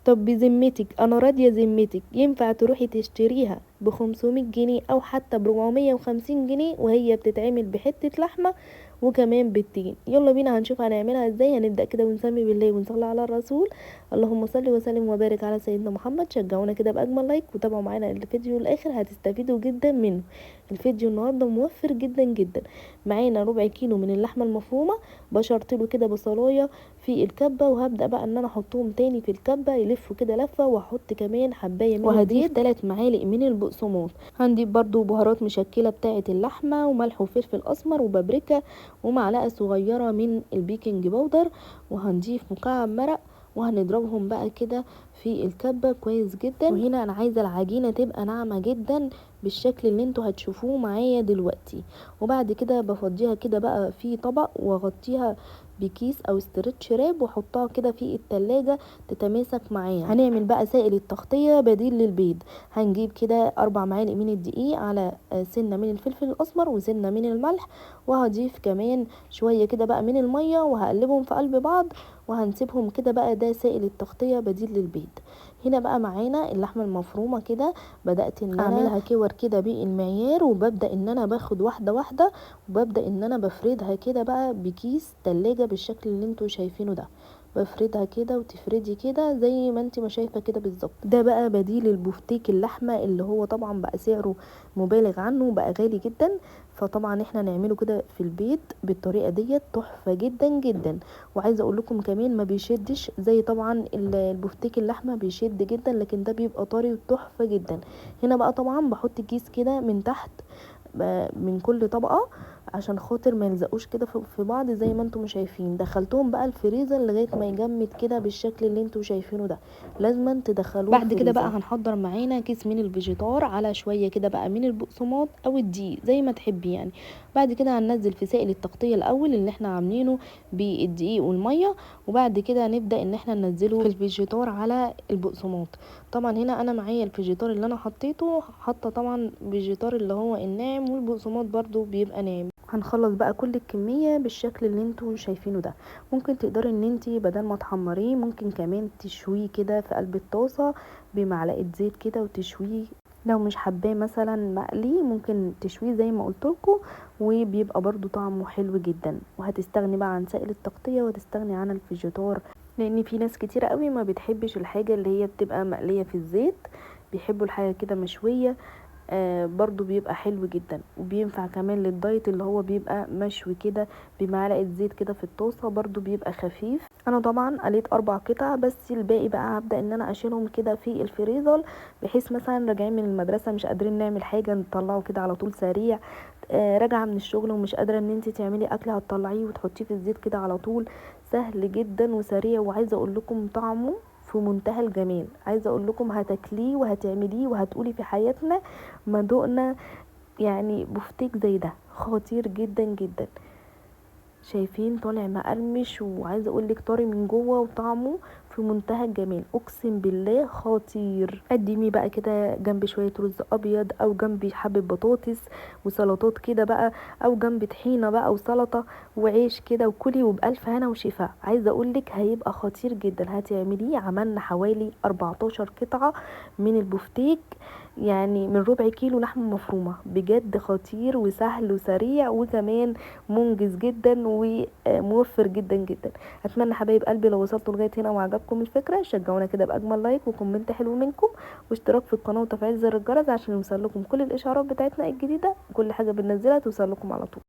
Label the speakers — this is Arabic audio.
Speaker 1: طب بذمتك انا راضيه ذمتك ينفع تروحي تشتريها ب500 جنيه او حتى ب450 جنيه وهي بتتعمل بحته لحمه وكمان بالتين؟ يلا بينا هنشوف هنعملها ازاي. هنبدا كده ونسمي بالله ونصلي على الرسول. اللهم صل وسلم وبارك على سيدنا محمد. شجعونا كده باجمل لايك وتابعوا معانا الفيديو للاخر هتستفيدوا جدا منه. الفيديو النهارده موفر جدا جدا. معانا ربع كيلو من اللحمه المفرومه، بشرت له كده بصلايه في الكبه، وهبدا بقى ان انا احطهم تاني في الكبه يلفوا كده لفه، واحط كمان حبايه من وهضيف 3 معالق من البقسماط. هنضيف برضو بهارات مشكله بتاعه اللحمه وملح وفلفل اسمر وبابريكا ومعلقه صغيره من البيكنج باودر، وهنضيف مكعب مرق، وهنضربهم بقى كده في الكبه كويس جدا. وهنا انا عايزه العجينه تبقى ناعمه جدا بالشكل اللي انتوا هتشوفوه معايا دلوقتي. وبعد كده بفضيها كده بقى في طبق واغطيها بكيس او استرتش راب واحطها كده في التلاجة تتماسك معايا. هنعمل بقى سائل التغطية بديل للبيض. هنجيب كده 4 معالق من الدقيق على سنة من الفلفل الاسمر وسنة من الملح، وهضيف كمان شوية كده بقى من المية وهقلبهم في قلب بعض وهنسيبهم كده بقى. ده سائل التغطية بديل للبيض. هنا بقى معانا اللحمة المفرومة كده بدأت ان انا اعملها كور كده بالمعيار، وببدأ ان انا باخد واحدة واحدة وببدأ ان انا بفردها كده بقى بكيس تلاجة بالشكل اللي انتوا شايفينه ده. بفردها كده وتفردي كده زي ما انت ما شايفه كده بالظبط. ده بقى بديل البفتيك اللحمه اللي هو طبعا بقى سعره مبالغ عنه بقى غالي جدا. فطبعا احنا نعمله كده في البيت بالطريقه ديت تحفه جدا جدا. وعايزه اقول لكم كمان ما بيشدش زي طبعا البفتيك اللحمه بيشد جدا، لكن ده بيبقى طري وتحفه جدا. هنا بقى طبعا بحط كيس كده من تحت من كل طبقه عشان خاطر ما يلزقوش كده في بعض زي ما انتم شايفين. دخلتهم بقى الفريزر لغايه ما يجمد كده بالشكل اللي انتم شايفينه ده. لازما تدخلوه بعد كده بقى هنحضر معانا كيس من الفيجيتار على شويه كده بقى من البقسماط او الدقيق زي ما تحبي يعني. بعد كده هننزل في سائل التغطيه الاول اللي احنا عاملينه بالدقيق والميه، وبعد كده نبدا ان احنا ننزله في الفيجيتار على البقسماط. طبعا هنا انا معايا الفيجيتار اللي انا حطيته حاطه طبعا فيجيتار اللي هو الناعم، والبقسماط برضو بيبقى ناعم. هنخلص بقى كل الكميه بالشكل اللي انتوا شايفينه ده. ممكن تقدري ان انتي بدل ما تحمريه ممكن كمان تشويه كده في قلب الطاسه بمعلقه زيت كده وتشويه. لو مش حباه مثلا مقلي ممكن تشويه زي ما قلتلكوا، وبيبقى برضو طعمه حلو جدا. وهتستغني بقى عن سائل التغطيه وتستغني عن الفيجيتار، لان في ناس كتيره قوي ما بتحبش الحاجه اللي هي بتبقى مقليه في الزيت، بيحبوا الحاجه كده مشويه. برضو بيبقى حلو جدا وبينفع كمان للدايت اللي هو بيبقى مشوي كده بمعلقه زيت كده في الطاسه، برضو بيبقى خفيف. انا طبعا قليت 4 قطع بس، الباقي بقى هبدا ان انا اشيلهم كده في الفريزر، بحيث مثلا راجعين من المدرسه مش قادرين نعمل حاجه نطلعه كده على طول سريع. راجعه من الشغل ومش قادره ان انت تعملي اكل هتطلعيه وتحطيه في الزيت كده على طول. سهل جدا وسريع، وعايزه اقول لكم طعمه في منتهى الجمال. عايزه اقول لكم هتاكليه وهتعمليه وهتقولي في حياتنا ما دقنا يعني بفتيك زي ده. خطير جدا جدا. شايفين طالع مقرمش، وعايزه اقول لك طري من جوه وطعمه في منتهى الجمال. اقسم بالله خطير. قدمي بقى كده جنب شويه رز ابيض، او جنب حبه بطاطس وسلطات كده بقى، او جنب طحينه بقى وسلطه وعيش كده، وكلي وبالف هنا وشفاء. عايزه اقول لك هيبقى خطير جدا. هتعمليه. عملنا حوالي 14 قطعه من البفتيك، يعني من ربع كيلو لحمه مفرومه. بجد خطير وسهل وسريع وكمان منجز جدا وموفر جدا جدا. اتمنى حبايب قلبي لو وصلتوا لغايه هنا وعجبكم الفكره شجعونا كده باجمل لايك وكومنت حلو منكم واشتراك في القناه وتفعيل زر الجرس عشان يوصل لكم كل الاشعارات بتاعتنا الجديده. كل حاجه بننزلها توصل لكم على طول.